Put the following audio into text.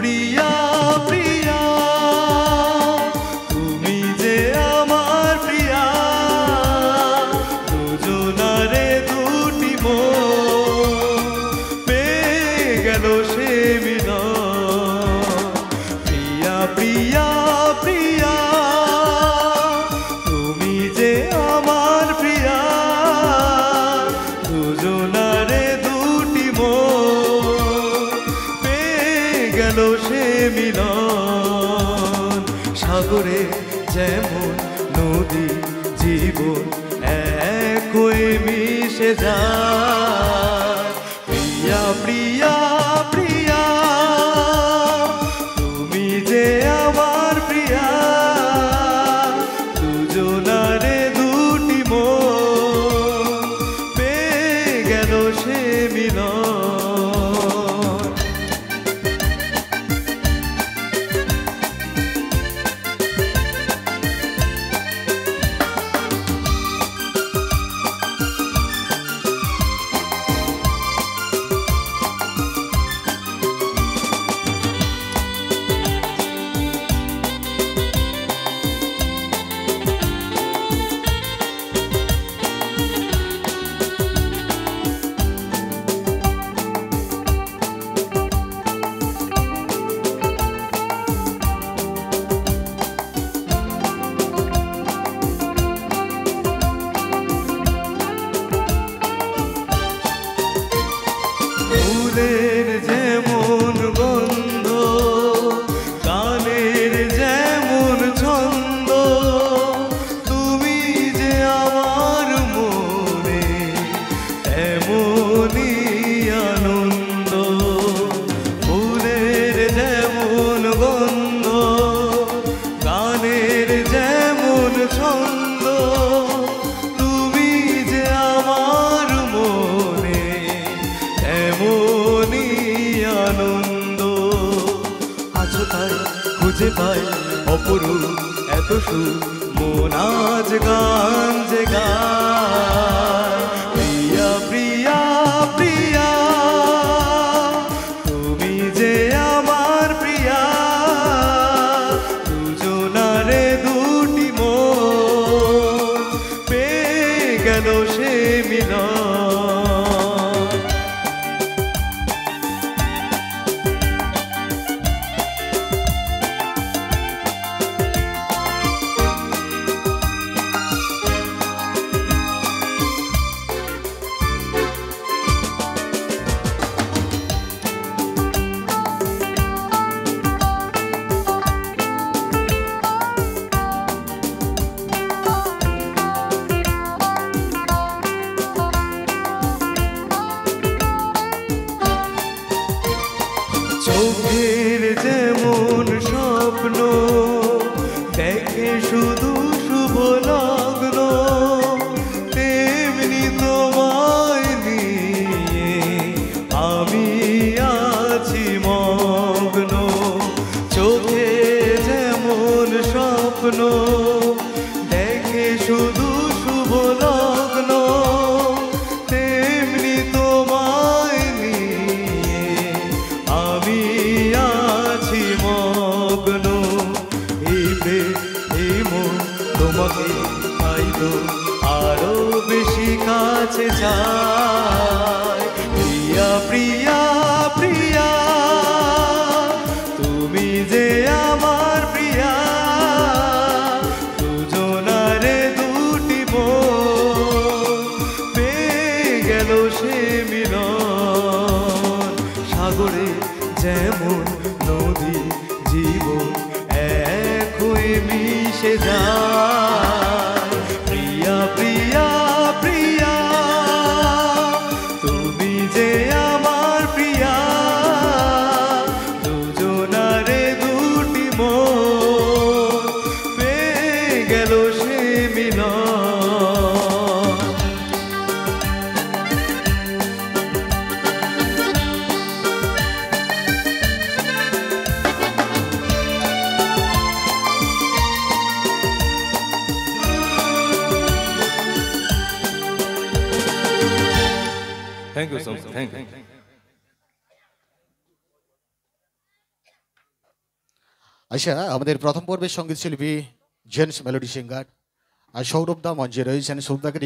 প্রিয়া প্রিয়া তুমি যে আমার প্রিয়া দুজনারে দুটি মন পেয়ে গেল সে মিলন প্রিয়া প্রিয়া প্রিয়া তুমি যে আমার প্রিয়া দুজনারে দুটি মন পেয়ে গেল সে মিলন সাগরে যেমন নদী জীবন এক হয়ে মিশে যায় প্রিয়া প্রিয়া প্রিয়া তুমি যে আমার প্রিয়া দুজনারে দুটি মন পেয়ে গেল সে মিলন ফুলের যেমন গন্ধ গানের যেমন ছন্দ তুমি যে আমার মনে এমনই আনন্দ ফুলের যেমন গন্ধ গানের যেমন ছন্দ তুমি যে আমার মনে এমনই আনন্দ আছো তাই খুঁজে পাই অপরূপ এত সুর মন আজ গান যে গায় প্রিয়া প্রিয়া প্রিয়া তুমি যে আমার প্রিয়া দুজনারে দুটি মন পেয়ে গেল সে মিলন চোখের যেমন স্বপ্ন দেখে শুধু শুভ লগ্ন তেমনি তোমায় নিয়ে আমি আছি মগ্ন চোখে যেমন স্বপ্ন দেখে শুধু শুভ লগ্ন তেমনি তোমায় নিয়ে আমি আছি মগ্ন এই প্রেম তোমাকে পাইতো আরো বেশি কাছে চাই প্রিয়া প্রিয়া প্রিয়া তুমি যে আমার প্রিয়া দুজনারে দুটি মন পেয়ে গেল সে মিলন সাগরে যেমন নদী জীবন এক হয়ে মিশে যায় প্রিয়া প্রিয়া প্রিয়া তুমি যে আমার প্রিয়া দুজনারে দুটি মন পেয়ে গেল সে মিলন Thank you so much. Thank you. আচ্ছা, আমাদের প্রথম পর্বের সঙ্গীত শিল্পী জেন্টস মেলোডি সিঙ্গার আর সৌরভ দা মঞ্চে রয়েছেন। সৌরভ দাকে